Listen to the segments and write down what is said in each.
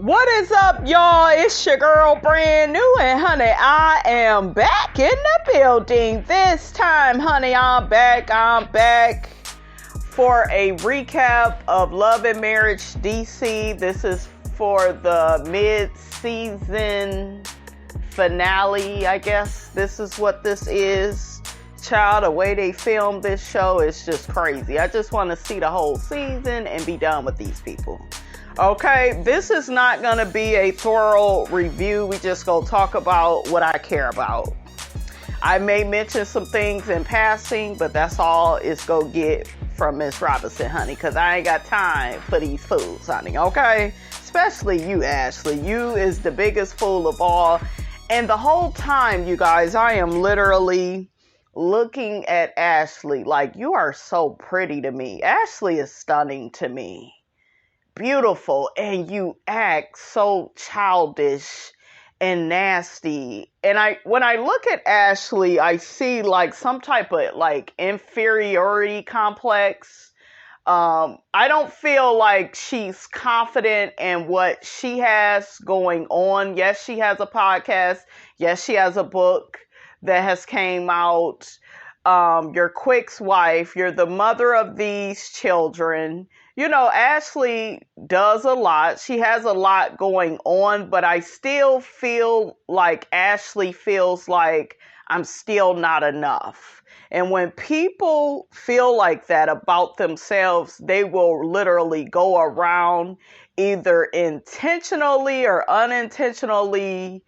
What is up, y'all? It's your girl, brand new, and honey, I am back in the building. This time, honey, I'm back for a recap of Love and Marriage DC. This is for the mid-season finale, I guess. This is what this is. Child, the way they filmed this show is just crazy. I just want to see the whole season and be done with these people. Okay, this is not going to be a thorough review. We just going to talk about what I care about. I may mention some things in passing, but that's all it's going to get from Miss Robinson, honey, because I ain't got time for these fools, honey, okay? Especially you, Ashley. You is the biggest fool of all. And the whole time, you guys, I am literally looking at Ashley like, you are so pretty to me. Ashley is stunning to me. Beautiful, and you act so childish and nasty. And when I look at Ashley, I see like some type of like inferiority complex. I don't feel like she's confident in what she has going on. Yes, she has a podcast. Yes, she has a book that has came out. You're Quick's wife. You're the mother of these children. You know, Ashley does a lot. She has a lot going on, but I still feel like Ashley feels like I'm still not enough. And when people feel like that about themselves, they will literally go around either intentionally or unintentionally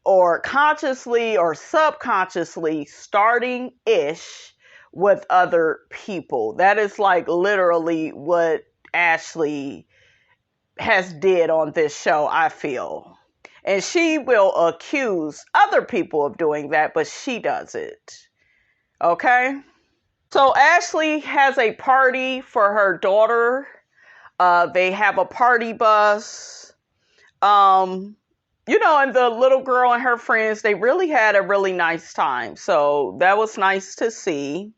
or consciously or subconsciously starting ish with other people. That is like literally what Ashley has did on this show, I feel. And she will accuse other people of doing that, but she does it. Okay? So Ashley has a party for her daughter. They have a party bus. You know, and the little girl and her friends, they really had a really nice time. So that was nice to see.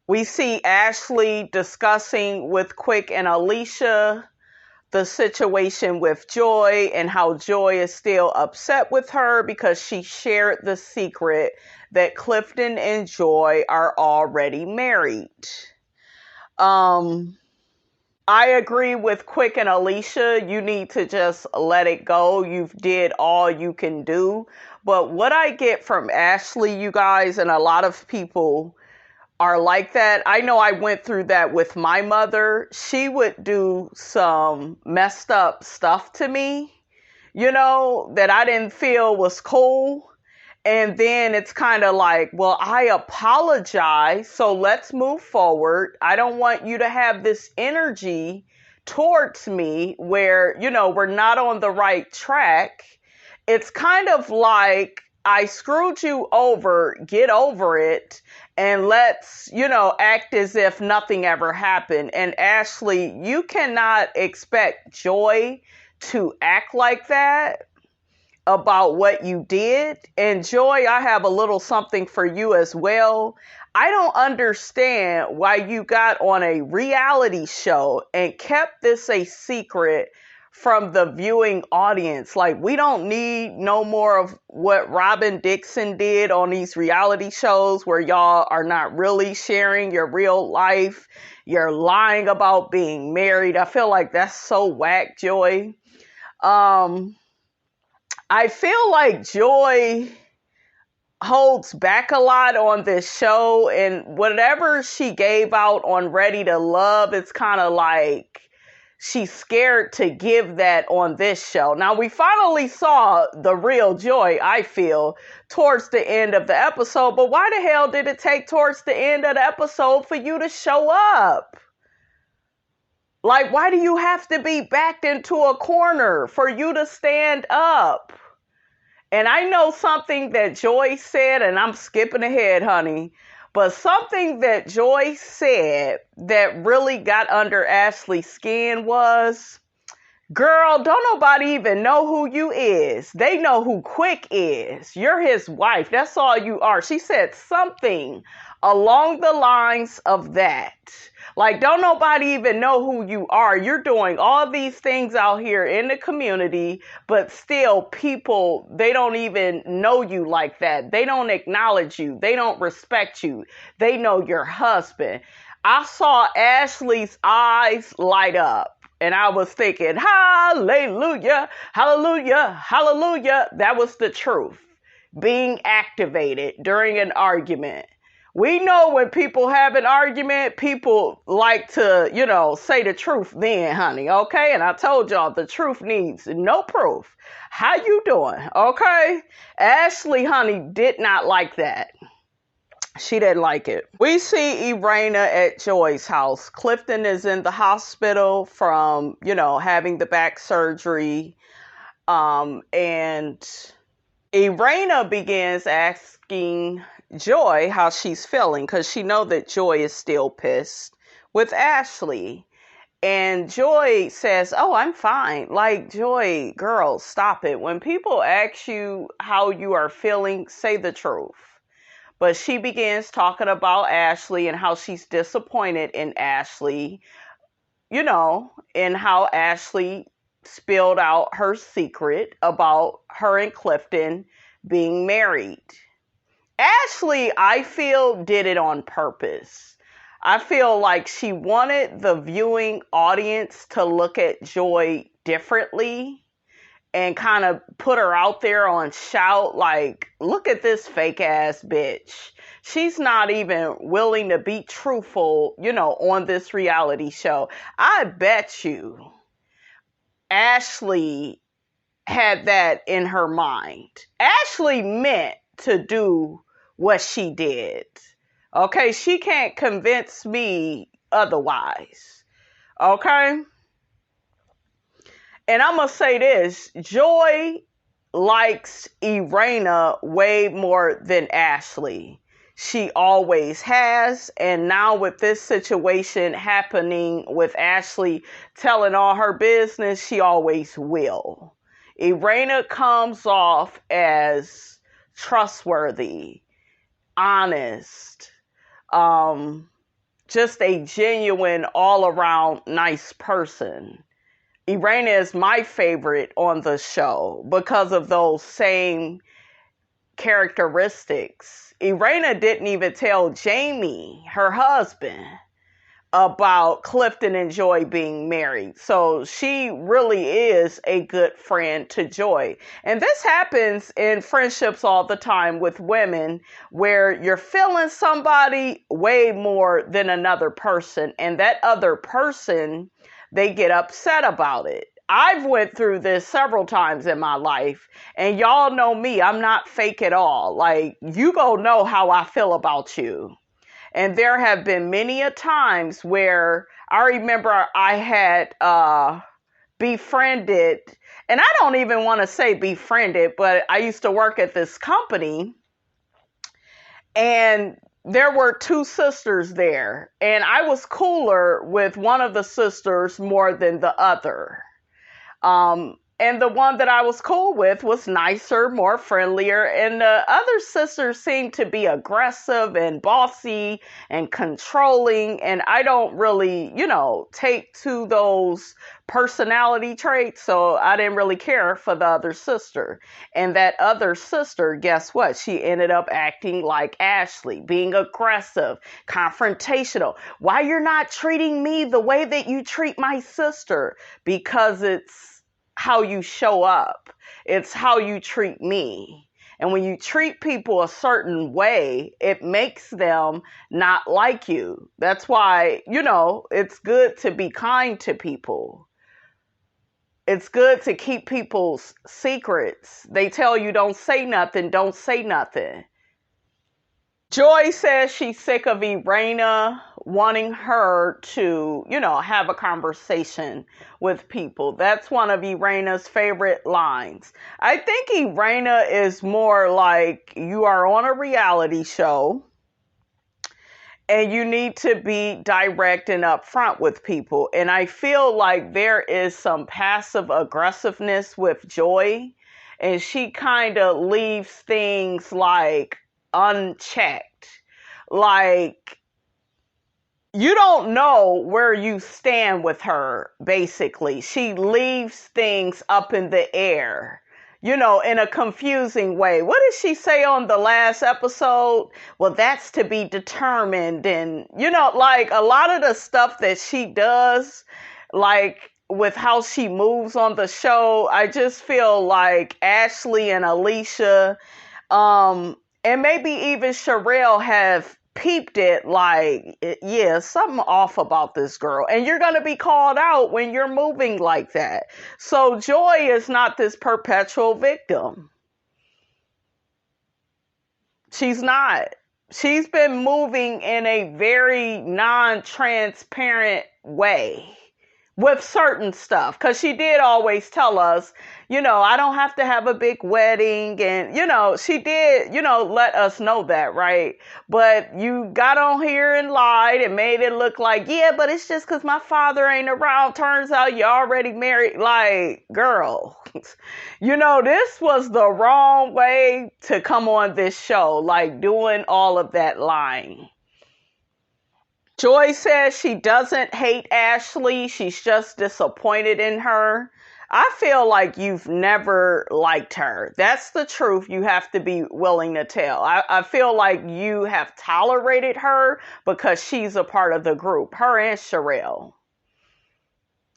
We see Ashley discussing with Quick and Alicia the situation with Joy and how Joy is still upset with her because she shared the secret that Clifton and Joy are already married. I agree with Quick and Alicia. You need to just let it go. You've did all you can do. But what I get from Ashley, you guys, and a lot of people are like that. I know I went through that with my mother. She would do some messed up stuff to me, you know, that I didn't feel was cool. And then it's kind of like, well, I apologize. So let's move forward. I don't want you to have this energy towards me where, you know, we're not on the right track. It's kind of like, I screwed you over, get over it, and let's, you know, act as if nothing ever happened. And Ashley, you cannot expect Joy to act like that about what you did. And Joy, I have a little something for you as well. I don't understand why you got on a reality show and kept this a secret from the viewing audience. Like, we don't need no more of what Robin Dixon did on these reality shows where y'all are not really sharing your real life. You're lying about being married. I feel like that's so whack, Joy. I feel like Joy holds back a lot on this show, and whatever she gave out on Ready to Love, it's kind of like she's scared to give that on this show. Now, we finally saw the real Joy, I feel, towards the end of the episode. But why the hell did it take towards the end of the episode for you to show up? Like, why do you have to be backed into a corner for you to stand up? And I know something that Joy said, and I'm skipping ahead, honey. But something that Joy said that really got under Ashley's skin was, Girl, don't nobody even know who you is. They know who Quick is. You're his wife. That's all you are. She said something along the lines of that. Like, don't nobody even know who you are. You're doing all these things out here in the community, but still people, they don't even know you like that. They don't acknowledge you. They don't respect you. They know your husband. I saw Ashley's eyes light up. And I was thinking, hallelujah, hallelujah, hallelujah. That was the truth being activated during an argument. We know when people have an argument, people like to, say the truth then, honey, okay? And I told y'all the truth needs no proof. How you doing, okay? Ashley, honey, did not like that. She didn't like it. We see Irena at Joy's house. Clifton is in the hospital from, having the back surgery. And Irena begins asking Joy how she's feeling because she knows that Joy is still pissed with Ashley. And Joy says, oh, I'm fine. Like, Joy, girl, stop it. When people ask you how you are feeling, say the truth. But she begins talking about Ashley and how she's disappointed in Ashley, and how Ashley spilled out her secret about her and Clifton being married. Ashley, I feel, did it on purpose. I feel like she wanted the viewing audience to look at Joy differently and kind of put her out there on shout, like, look at this fake ass bitch. She's not even willing to be truthful, on this reality show. I bet you Ashley had that in her mind. Ashley meant to do what she did. Okay, she can't convince me otherwise. Okay? And I'm going to say this, Joy likes Irena way more than Ashley. She always has. And now with this situation happening with Ashley telling all her business, she always will. Irena comes off as trustworthy, honest, just a genuine all-around nice person. Irena is my favorite on the show because of those same characteristics. Irena didn't even tell Jamie, her husband, about Clifton and Joy being married. So she really is a good friend to Joy. And this happens in friendships all the time with women where you're feeling somebody way more than another person. And that other person, they get upset about it. I've went through this several times in my life, and y'all know me. I'm not fake at all. Like, you go know how I feel about you. And there have been many a times where I remember I had befriended, and I don't even want to say befriended, but I used to work at this company, and there were two sisters there, and I was cooler with one of the sisters more than the other. And the one that I was cool with was nicer, more friendlier, and the other sisters seemed to be aggressive and bossy and controlling, and I don't really, take to those personality traits, so I didn't really care for the other sister. And that other sister, guess what? She ended up acting like Ashley, being aggressive, confrontational. Why you're not treating me the way that you treat my sister? Because it's how you show up. It's how you treat me. And when you treat people a certain way, it makes them not like you. That's why, it's good to be kind to people. It's good to keep people's secrets. They tell you don't say nothing, don't say nothing. Joy says she's sick of Irena wanting her to, have a conversation with people. That's one of Irena's favorite lines. I think Irena is more like, you are on a reality show And you need to be direct and upfront with people. And I feel like there is some passive aggressiveness with Joy, and she kind of leaves things like unchecked. Like, you don't know where you stand with her, basically. She leaves things up in the air, in a confusing way. What did she say on the last episode? Well, that's to be determined. And, like a lot of the stuff that she does, like with how she moves on the show, I just feel like Ashley and Alicia, and maybe even Sherelle have peeped it, like, yeah, something off about this girl. And you're going to be called out when you're moving like that. So Joy is not this perpetual victim. She's not. She's been moving in a very non-transparent way with certain stuff, because she did always tell us, I don't have to have a big wedding, and she did let us know that, right? But you got on here and lied and made it look like, yeah, but it's just because my father ain't around. Turns out you're already married. Like, girl, this was the wrong way to come on this show, like doing all of that lying. Joy says she doesn't hate Ashley. She's just disappointed in her. I feel like you've never liked her. That's the truth. You have to be willing to tell. I feel like you have tolerated her because she's a part of the group, her and Sherelle.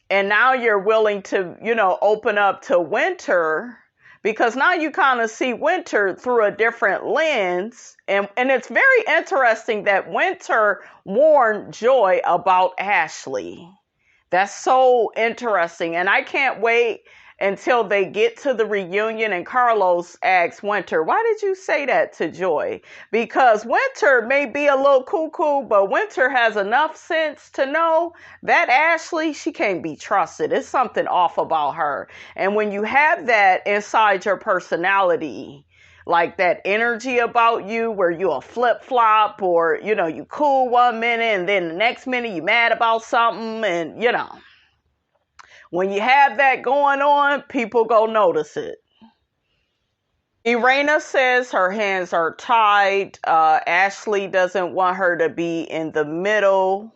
And now you're willing to, open up to Winter, because now you kind of see Winter through a different lens. And it's very interesting that Winter warned Joy about Ashley. That's so interesting. And I can't wait until they get to the reunion and Carlos asks Winter, why did you say that to Joy? Because Winter may be a little cuckoo, but Winter has enough sense to know that Ashley, she can't be trusted. It's something off about her. And when you have that inside your personality, like that energy about you where you a flip-flop, or, you cool one minute and then the next minute you mad about something, and, when you have that going on, people go notice it. Irena says her hands are tied. Ashley doesn't want her to be in the middle.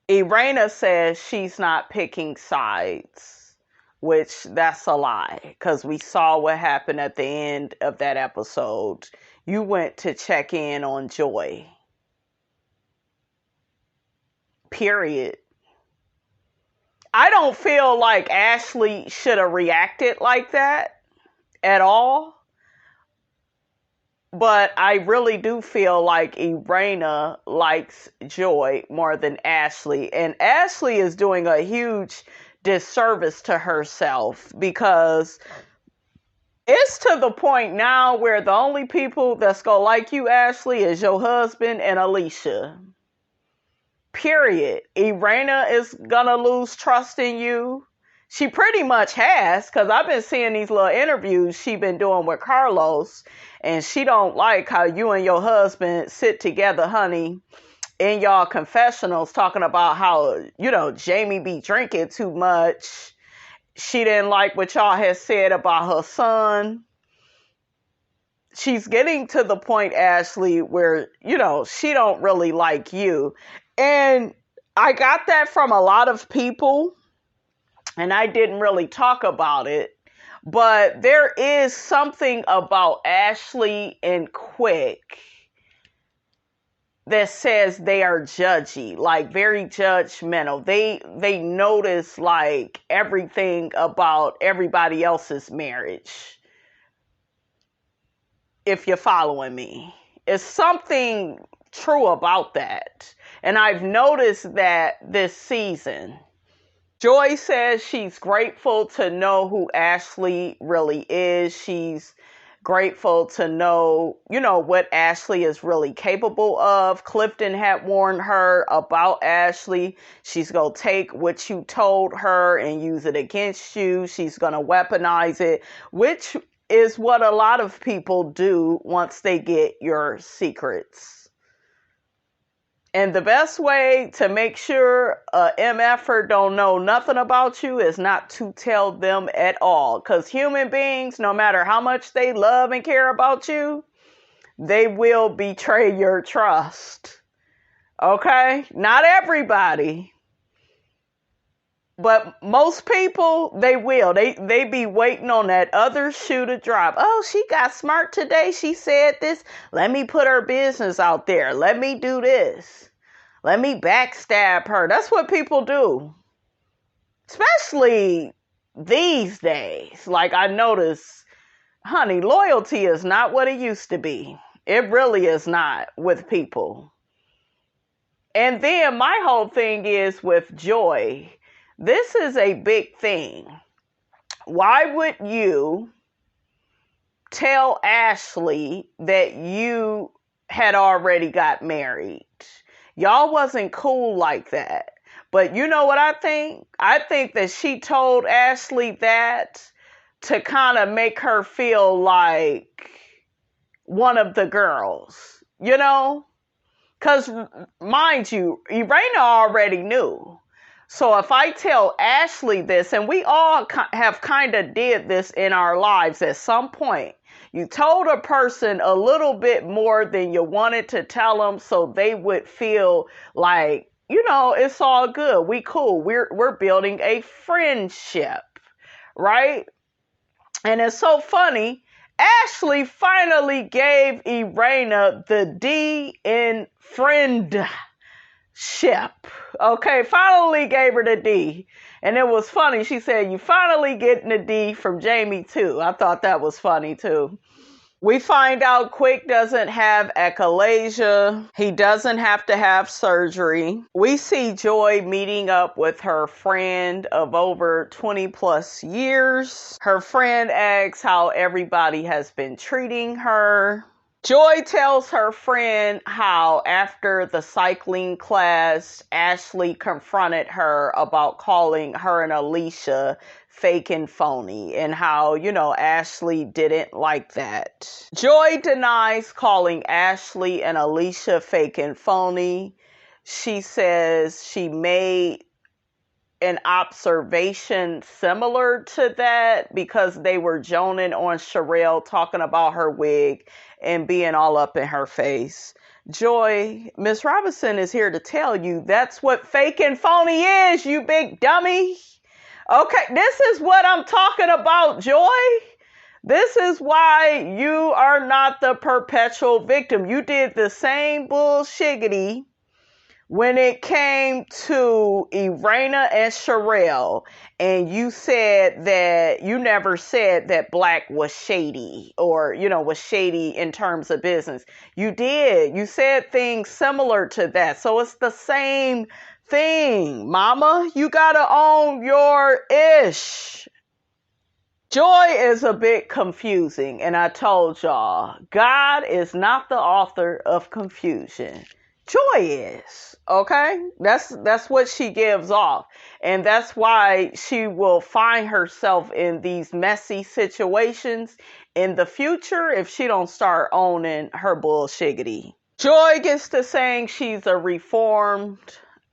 Irena says she's not picking sides, which that's a lie, because we saw what happened at the end of that episode. You went to check in on Joy. Period. I don't feel like Ashley should have reacted like that at all. But I really do feel like Irena likes Joy more than Ashley. And Ashley is doing a huge disservice to herself, because it's to the point now where the only people that's going to like you, Ashley, is your husband and Alicia. Period. Irena is gonna lose trust in you. She pretty much has, because I've been seeing these little interviews she been doing with Carlos, and she don't like how you and your husband sit together, honey, in y'all confessionals, talking about how, Jamie be drinking too much. She didn't like what y'all had said about her son. She's getting to the point, Ashley, where, she don't really like you. And I got that from a lot of people, and I didn't really talk about it. But there is something about Ashley and Quick that says they are judgy, like very judgmental. They notice like everything about everybody else's marriage. If you're following me, it's something true about that. And I've noticed that this season. Joy says she's grateful to know who Ashley really is. She's grateful to know, what Ashley is really capable of. Clifton had warned her about Ashley. She's going to take what you told her and use it against you. She's going to weaponize it, which is what a lot of people do once they get your secrets. And the best way to make sure a MFer don't know nothing about you is not to tell them at all. Because human beings, no matter how much they love and care about you, they will betray your trust. Okay? Not everybody. But most people, they will. They be waiting on that other shoe to drop. Oh, she got smart today. She said this. Let me put her business out there. Let me do this. Let me backstab her. That's what people do. Especially these days. Like I notice, honey, loyalty is not what it used to be. It really is not with people. And then my whole thing is with Joy. This is a big thing. Why would you tell Ashley that you had already got married? Y'all wasn't cool like that. But you know what I think? I think that she told Ashley that to kind of make her feel like one of the girls, you know? Because, mind you, Irena already knew. So if I tell Ashley this, and we all have kind of did this in our lives at some point, you told a person a little bit more than you wanted to tell them so they would feel like, you know, it's all good. We cool. We're building a friendship, right? And it's so funny. Ashley finally gave Irena the D in friendship. Okay, finally gave her the D. And it was funny. She said, you finally getting the D from Jamie too. I thought that was funny too. We find out Quick doesn't have achalasia. He doesn't have to have surgery. We see Joy meeting up with her friend of over 20 plus years. Her friend asks how everybody has been treating her. Joy tells her friend how after the cycling class, Ashley confronted her about calling her and Alicia fake and phony, and how, you know, Ashley didn't like that. Joy denies calling Ashley and Alicia fake and phony. She says she made an observation similar to that because they were joning on Sherelle talking about her wig and being all up in her face. Joy, Miss Robinson is here to tell you that's what fake and phony is, you big dummy. Okay, this is what I'm talking about, Joy. This is why you are not the perpetual victim. You did the same bullshiggity when it came to Irena and Sherelle, and you said that you never said that Black was shady or, you know, was shady in terms of business. You did. You said things similar to that. So it's the same thing, mama. You gotta own your ish. Joy is a bit confusing, and I told y'all, God is not the author of confusion. Joy is, okay? That's what she gives off. And that's why she will find herself in these messy situations in the future if she don't start owning her bullshiggity. Joy gets to saying she's a reformed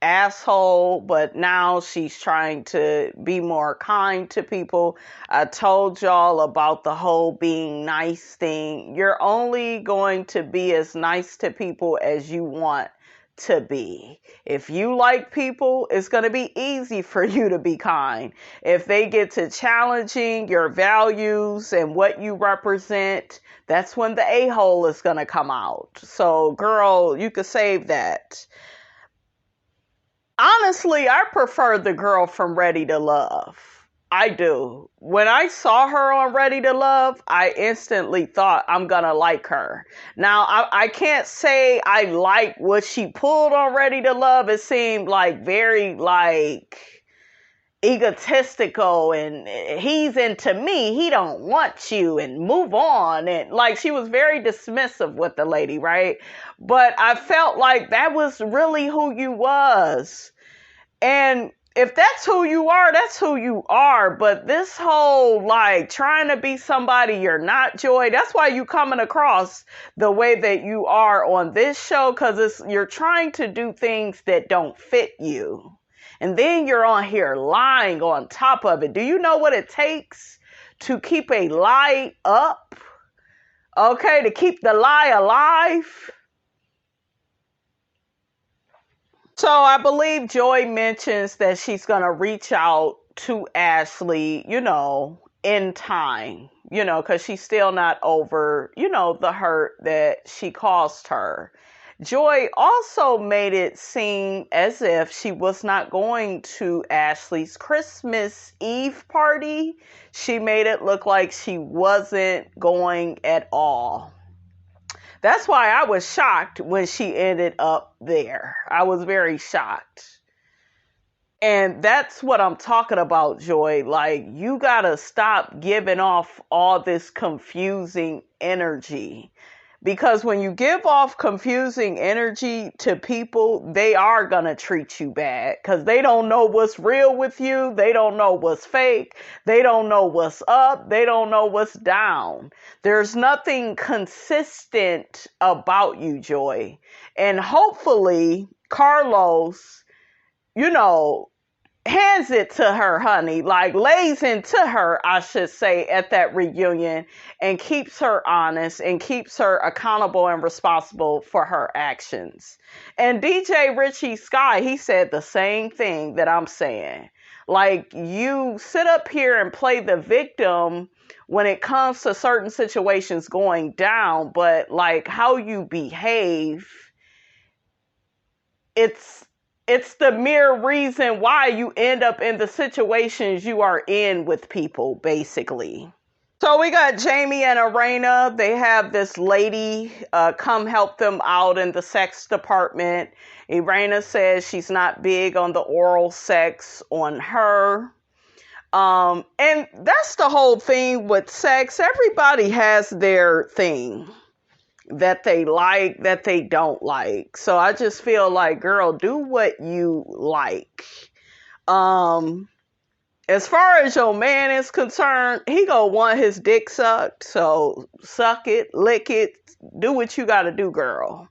asshole, but now she's trying to be more kind to people. I told y'all about the whole being nice thing. You're only going to be as nice to people as you want to be. If you like people, it's going to be easy for you to be kind. If they get to challenging your values and what you represent, that's when the a-hole is going to come out. So, girl, you could save that. Honestly, I prefer the girl from Ready to Love. I do. When I saw her on Ready to Love, I instantly thought I'm gonna like her. Now, I can't say I like what she pulled on Ready to Love. It seemed like very egotistical, and he's into me, he don't want you, and move on. And like, she was very dismissive with the lady, right? But I felt like that was really who you was. And if that's who you are, that's who you are. But this whole like trying to be somebody you're not, Joy, that's why you coming across the way that you are on this show, because you're trying to do things that don't fit you. And then you're on here lying on top of it. Do you know what it takes to keep a lie up? Okay, to keep the lie alive? So I believe Joy mentions that she's going to reach out to Ashley, in time, because she's still not over, the hurt that she caused her. Joy also made it seem as if she was not going to Ashley's Christmas Eve party. She made it look like she wasn't going at all. That's why I was shocked when she ended up there. I was very shocked. And that's what I'm talking about, Joy. Like, you gotta stop giving off all this confusing energy. Because when you give off confusing energy to people, they are going to treat you bad. Because they don't know what's real with you. They don't know what's fake. They don't know what's up. They don't know what's down. There's nothing consistent about you, Joy. And hopefully, Carlos, hands it to her, honey, like lays into her, I should say, at that reunion, and keeps her honest and keeps her accountable and responsible for her actions. And DJ Richie Sky, he said the same thing that I'm saying. Like, you sit up here and play the victim when it comes to certain situations going down, but like how you behave, it's the mere reason why you end up in the situations you are in with people, basically. So we got Jamie and Arena. They have this lady come help them out in the sex department. Arena says she's not big on the oral sex on her. And that's the whole thing with sex. Everybody has their thing that they like, that they don't like. So I just feel like, girl, do what you like. As far as your man is concerned, he gonna want his dick sucked. So suck it, lick it, do what you gotta do, girl.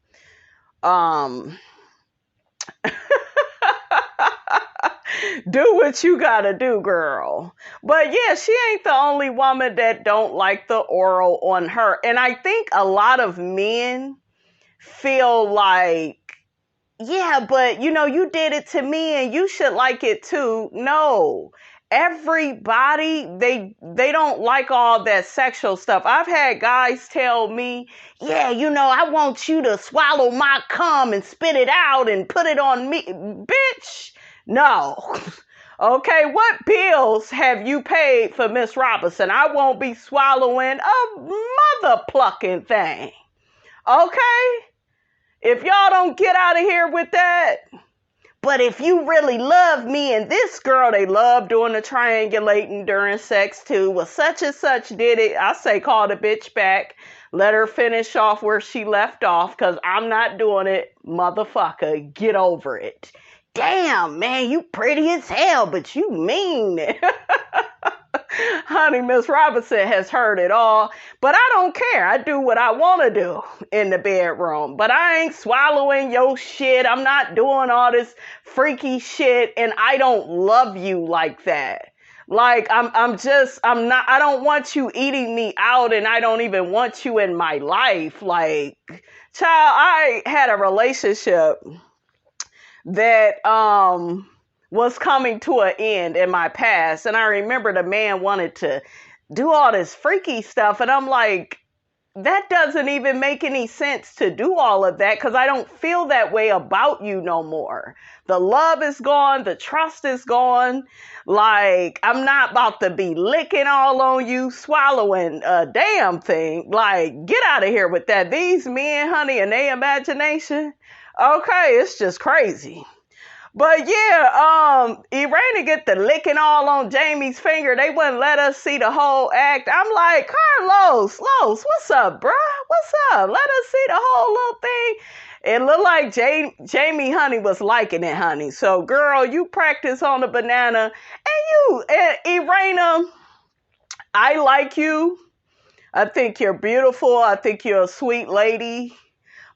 Do what you gotta do, girl. But yeah, she ain't the only woman that don't like the oral on her. And I think a lot of men feel like, yeah, but you did it to me and you should like it too. No. Everybody, they don't like all that sexual stuff. I've had guys tell me, yeah, I want you to swallow my cum and spit it out and put it on me. Bitch, no. Okay, what bills have you paid for Miss Robinson? I won't be swallowing a mother plucking thing. Okay? If y'all don't get out of here with that. But if you really love me and this girl, they love doing the triangulating during sex too. Well, such and such did it. I say call the bitch back. Let her finish off where she left off, because I'm not doing it. Motherfucker, get over it. Damn, man, you pretty as hell, but you mean it. Honey, Miss Robinson has heard it all, but I don't care. I do what I want to do in the bedroom, but I ain't swallowing your shit. I'm not doing all this freaky shit, and I don't love you like that. Like, I don't want you eating me out, and I don't even want you in my life. Like, child, I had a relationship that was coming to an end in my past, and I remember the man wanted to do all this freaky stuff, and I'm like, that doesn't even make any sense to do all of that, because I don't feel that way about you no more. The love is gone, the trust is gone. Like, I'm not about to be licking all on you, swallowing a damn thing. Like, get out of here with that. These men, honey, and their imagination, okay, it's just crazy. But yeah, Irene get the licking all on Jamie's finger. They wouldn't let us see the whole act. I'm like, Carlos, what's up, bruh? What's up? Let us see the whole little thing. It looked like Jamie, honey, was liking it, honey. So, girl, you practice on the banana. And Irena, I like you. I think you're beautiful. I think you're a sweet lady.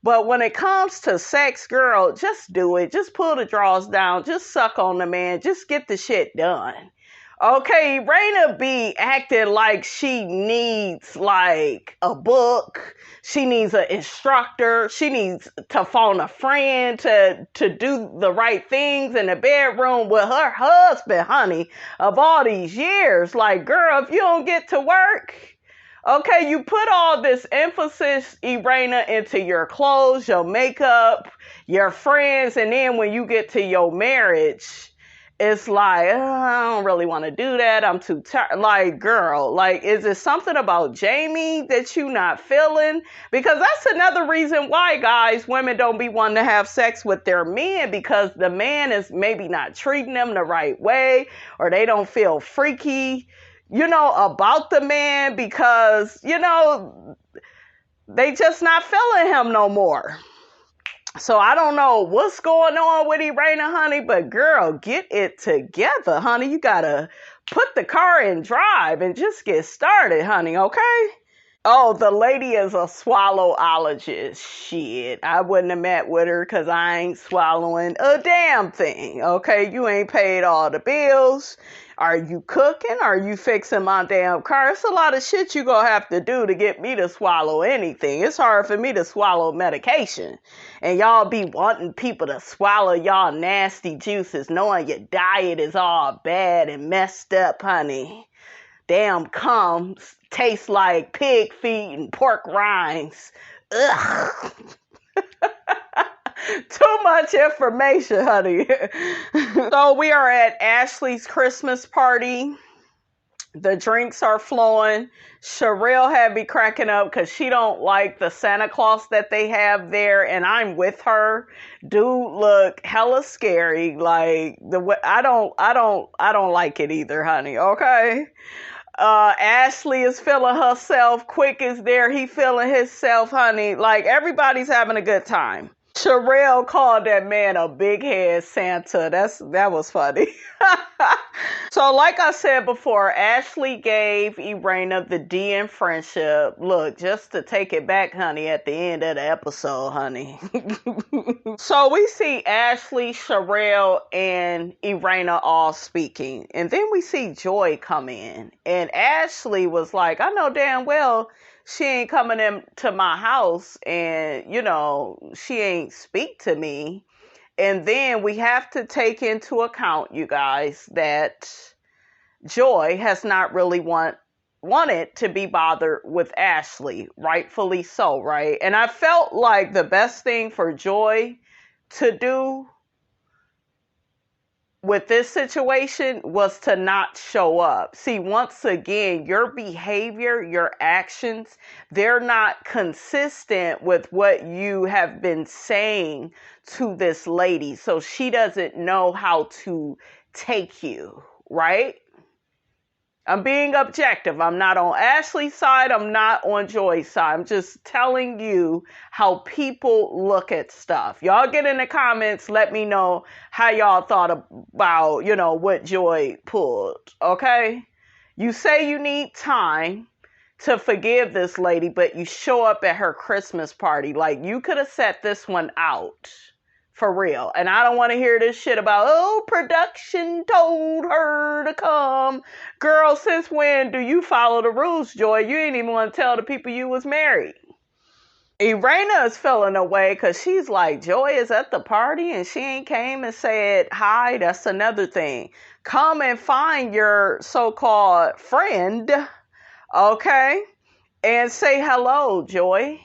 But when it comes to sex, girl, just do it. Just pull the drawers down. Just suck on the man. Just get the shit done. Okay, Raina be acting like she needs like a book. She needs an instructor. She needs to phone a friend to do the right things in the bedroom with her husband, honey, of all these years. Like, girl, if you don't get to work, okay, you put all this emphasis, Irena, into your clothes, your makeup, your friends, and then when you get to your marriage, it's like, I don't really want to do that. I'm too tired. Like, girl, like, is it something about Jamie that you not feeling? Because that's another reason why, guys, women don't be wanting to have sex with their men, because the man is maybe not treating them the right way, or they don't feel freaky, about the man, because, they just not feeling him no more. So I don't know what's going on with Irena, honey, but girl, get it together, honey. You gotta put the car in drive and just get started, honey, okay? Oh, the lady is a swallowologist. Shit, I wouldn't have met with her because I ain't swallowing a damn thing, okay? You ain't paid all the bills. Are you cooking? Are you fixing my damn car? It's a lot of shit you gonna have to do to get me to swallow anything. It's hard for me to swallow medication. And y'all be wanting people to swallow y'all nasty juices, knowing your diet is all bad and messed up, honey. Damn cum tastes like pig feet and pork rinds. Ugh. Too much information, honey. So we are at Ashley's Christmas party. The drinks are flowing. Sherelle had me cracking up because she don't like the Santa Claus that they have there, and I'm with her. Dude look hella scary. Like I don't like it either, honey. Okay. Ashley is feeling herself. Quick is there. He feeling himself, honey. Like, everybody's having a good time. Sherelle called that man a big head Santa. That was funny. So like I said before, Ashley gave Irena the D in friendship. Look, just to take it back, honey, at the end of the episode, honey. So we see Ashley, Sherelle, and Irena all speaking. And then we see Joy come in. And Ashley was like, I know damn well she ain't coming into my house and, she ain't speak to me. And then we have to take into account, you guys, that Joy has not really wanted to be bothered with Ashley, rightfully so, right? And I felt like the best thing for Joy to do with this situation was to not show up. See, once again, your behavior, your actions, they're not consistent with what you have been saying to this lady. So she doesn't know how to take you, right? I'm being objective. I'm not on Ashley's side. I'm not on Joy's side. I'm just telling you how people look at stuff. Y'all get in the comments. Let me know how y'all thought about, what Joy pulled. Okay? You say you need time to forgive this lady, but you show up at her Christmas party. Like, you could have set this one out. For real. And I don't want to hear this shit about, production told her to come. Girl, since when do you follow the rules, Joy? You ain't even want to tell the people you was married. Irena is feeling away because she's like, Joy is at the party and she ain't came and said hi. That's another thing. Come and find your so-called friend, okay? And say hello, Joy.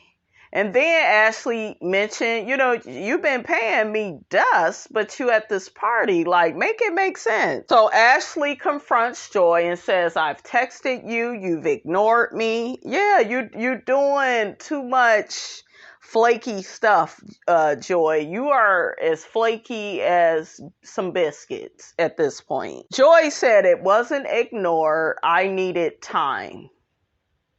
And then Ashley mentioned, you've been paying me dust, but you at this party, like, make it make sense. So Ashley confronts Joy and says, I've texted you, you've ignored me. Yeah, you're doing too much flaky stuff, Joy. You are as flaky as some biscuits at this point. Joy said it wasn't ignored. I needed time.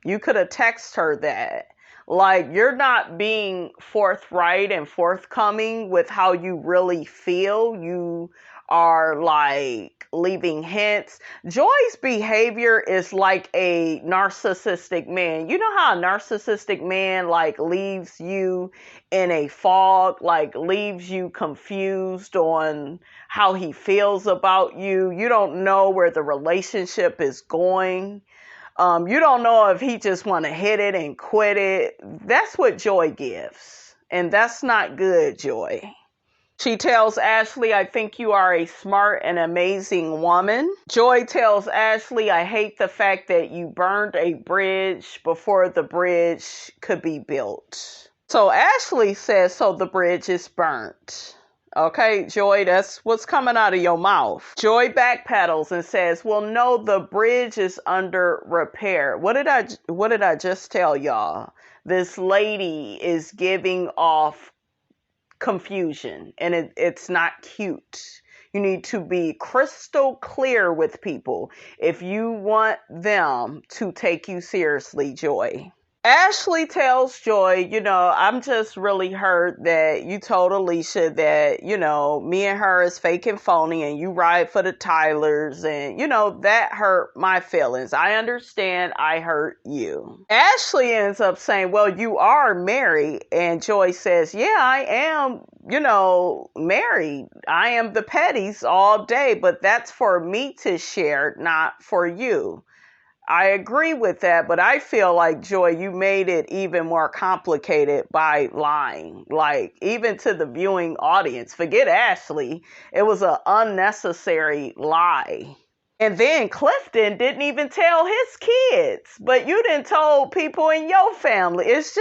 You could have texted her that. Like, you're not being forthright and forthcoming with how you really feel. You are like leaving hints. Joy's behavior is like a narcissistic man. You know how a narcissistic man like leaves you in a fog, like leaves you confused on how he feels about you. You don't know where the relationship is going. You don't know if he just want to hit it and quit it. That's what Joy gives. And that's not good, Joy. She tells Ashley, I think you are a smart and amazing woman. Joy tells Ashley, I hate the fact that you burned a bridge before the bridge could be built. So Ashley says, so the bridge is burnt. Okay, Joy, that's what's coming out of your mouth. Joy backpedals and says, well, no, the bridge is under repair. What did I just tell y'all? This lady is giving off confusion, and it's not cute. You need to be crystal clear with people if you want them to take you seriously, Joy. Ashley tells Joy, I'm just really hurt that you told Alicia that, me and her is fake and phony and you ride for the Tylers, and, that hurt my feelings. I understand I hurt you. Ashley ends up saying, well, you are married. And Joy says, yeah, I am, married. I am the petties all day, but that's for me to share, not for you. I agree with that, but I feel like, Joy, you made it even more complicated by lying. Like, even to the viewing audience, forget Ashley. It was an unnecessary lie. And then Clifton didn't even tell his kids, but you didn't told people in your family. It's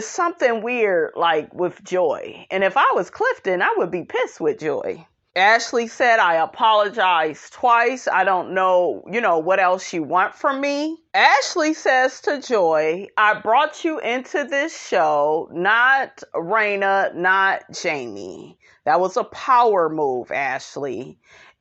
something weird, like, with Joy. And if I was Clifton, I would be pissed with Joy. Ashley said, I apologize twice. I don't know, what else you want from me. Ashley says to Joy, I brought you into this show, not Raina, not Jamie. That was a power move, Ashley.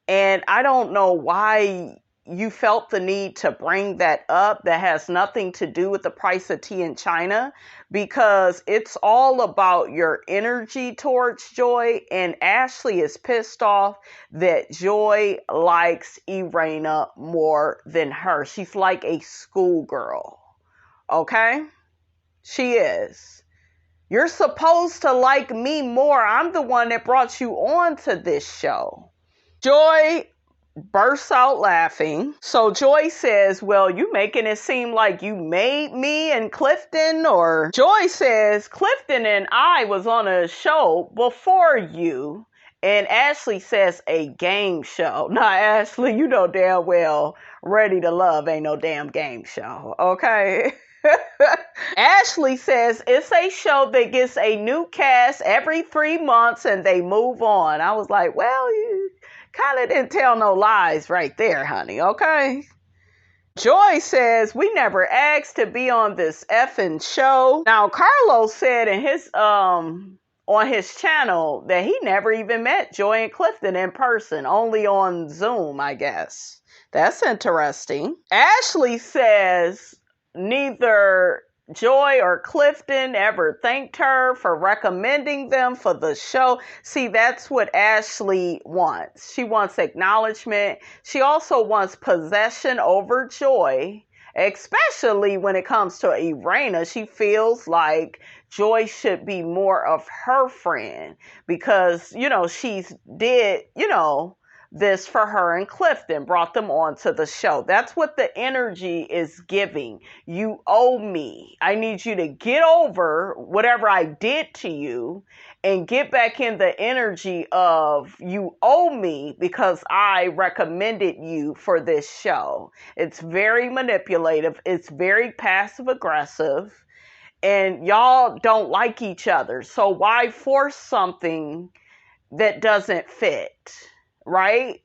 And I don't know why you felt the need to bring that up. That has nothing to do with the price of tea in China, because it's all about your energy towards Joy. And Ashley is pissed off that Joy likes Irena more than her. She's like a schoolgirl. Okay? She is. You're supposed to like me more. I'm the one that brought you on to this show. Joy bursts out laughing. So Joy says, well, you making it seem like you made me and Clifton, or Joy says, Clifton and I was on a show before you. And Ashley says, a game show. Now, Ashley, you know damn well Ready to Love ain't no damn game show. Okay. Ashley says it's a show that gets a new cast every 3 months and they move on. I was like, well, you kind of didn't tell no lies right there, honey, okay? Joy says, we never asked to be on this effing show. Now, Carlos said in his on his channel that he never even met Joy and Clifton in person, only on Zoom, I guess. That's interesting. Ashley says neither Joy or Clifton ever thanked her for recommending them for the show. See, that's what Ashley wants. She wants acknowledgement. She also wants possession over Joy, especially when it comes to Irena. She feels like Joy should be more of her friend because, she's did, this for her and Clifton, brought them onto the show. That's what the energy is giving. You owe me. I need you to get over whatever I did to you and get back in the energy of you owe me because I recommended you for this show. It's very manipulative. It's very passive aggressive. And y'all don't like each other. So why force something that doesn't fit? Right?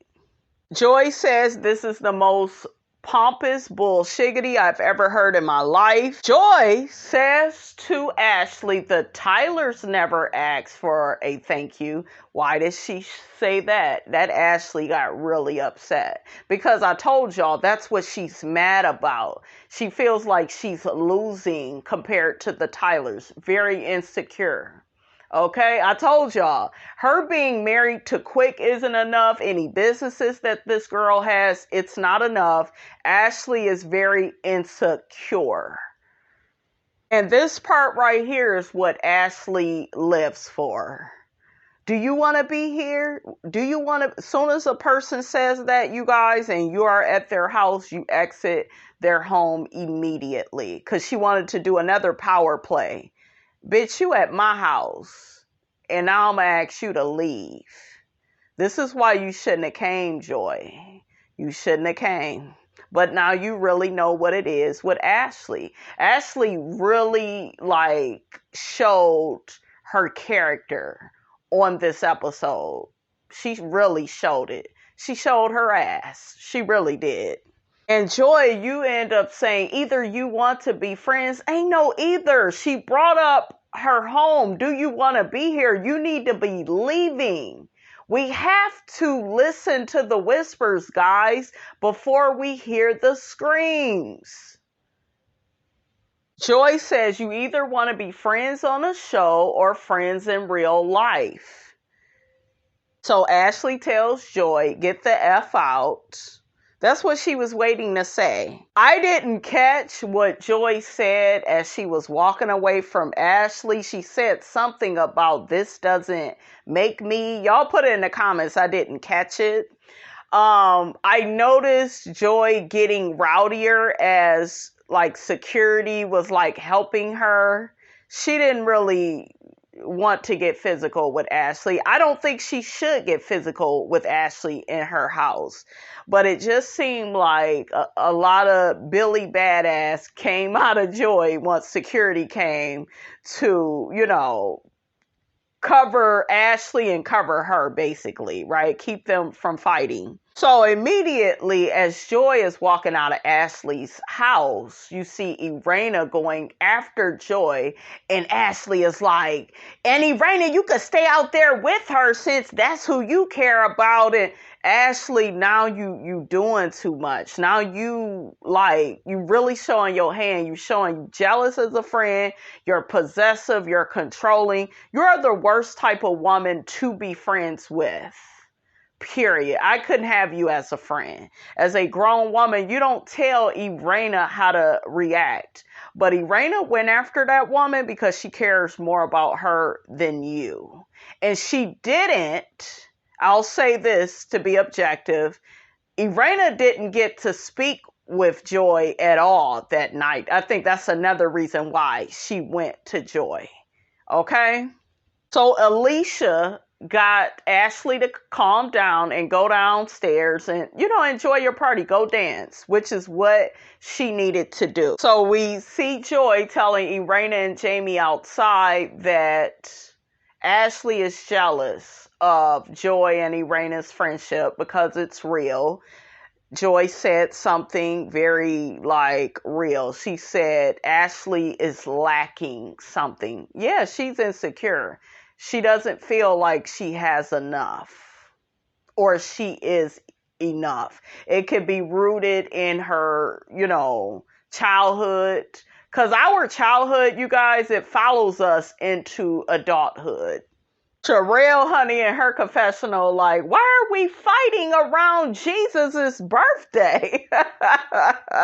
Joy says this is the most pompous bullshiggity I've ever heard in my life. Joy says to Ashley, the Tylers never asked for a thank you. Why did she say that? That Ashley got really upset because I told y'all that's what she's mad about. She feels like she's losing compared to the Tylers. Very insecure. Okay, I told y'all, her being married to Quick isn't enough. Any businesses that this girl has, it's not enough. Ashley is very insecure. And this part right here is what Ashley lives for. Do you want to be here? Do you want to, as soon as a person says that, you guys, and you are at their house, you exit their home immediately. Because she wanted to do another power play. Bitch, you at my house, and now I'm going to ask you to leave. This is why you shouldn't have came, Joy. You shouldn't have came. But now you really know what it is with Ashley. Ashley really, showed her character on this episode. She really showed it. She showed her ass. She really did. And Joy, you end up saying either you want to be friends. Ain't no either. She brought up her home. Do you want to be here? You need to be leaving. We have to listen to the whispers, guys, before we hear the screams. Joy says you either want to be friends on a show or friends in real life. So Ashley tells Joy, get the F out. That's what she was waiting to say. I didn't catch what Joy said as she was walking away from Ashley. She said something about this doesn't make me. Y'all put it in the comments. I didn't catch it. I noticed Joy getting rowdier as security was helping her. She didn't really want to get physical with Ashley. I don't think she should get physical with Ashley in her house. But it just seemed like a lot of Billy Badass came out of Joy once security came to, cover Ashley and cover her, basically, right? Keep them from fighting. So immediately as Joy is walking out of Ashley's house, you see Irena going after Joy, and Ashley is like, and Irena, you could stay out there with her since that's who you care about. And Ashley, now you doing too much. Now you really showing your hand. You showing you jealous as a friend. You're possessive. You're controlling. You're the worst type of woman to be friends with. Period. I couldn't have you as a friend. As a grown woman, you don't tell Irena how to react. But Irena went after that woman because she cares more about her than you. And she didn't, I'll say this to be objective, Irena didn't get to speak with Joy at all that night. I think that's another reason why she went to Joy. Okay? So Alicia got Ashley to calm down and go downstairs and, enjoy your party. Go dance, which is what she needed to do. So we see Joy telling Irena and Jamie outside that Ashley is jealous of Joy and Irena's friendship because it's real. Joy said something very real. She said Ashley is lacking something. Yeah, she's insecure. She doesn't feel like she has enough or she is enough. It could be rooted in her, childhood. Because our childhood, you guys, it follows us into adulthood. Sherelle, honey, in her confessional, why are we fighting around Jesus's birthday?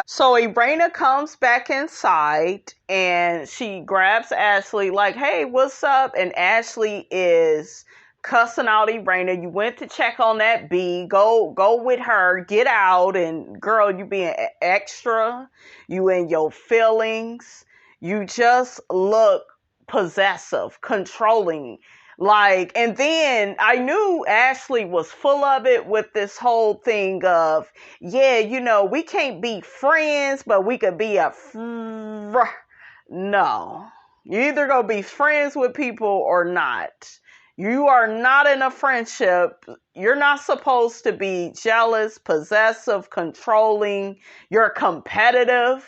So Irena comes back inside and she grabs Ashley hey, what's up? And Ashley is cussing out Irena. You went to check on that B. Go with her. Get out. And girl, you being extra. You in your feelings. You just look possessive, controlling. And then I knew Ashley was full of it with this whole thing of, yeah, we can't be friends, but we could be no. You either gonna be friends with people or not. You are not in a friendship. You're not supposed to be jealous, possessive, controlling. You're competitive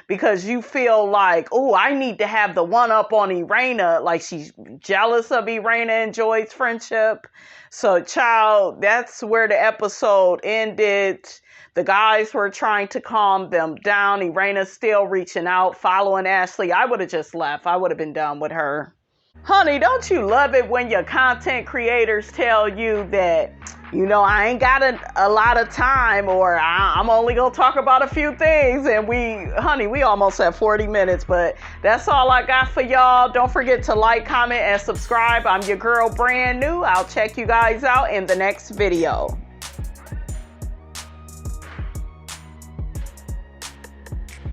because you feel like, oh, I need to have the one up on Irena. Like she's jealous of Irena and Joy's friendship. So, child, that's where the episode ended. The guys were trying to calm them down. Irena's still reaching out, following Ashley. I would have just left. I would have been done with her. Honey, don't you love it when your content creators tell you that, I ain't got a lot of time, or I'm only going to talk about a few things. And we almost at 40 minutes, but that's all I got for y'all. Don't forget to like, comment, and subscribe. I'm your girl, Brand New. I'll check you guys out in the next video.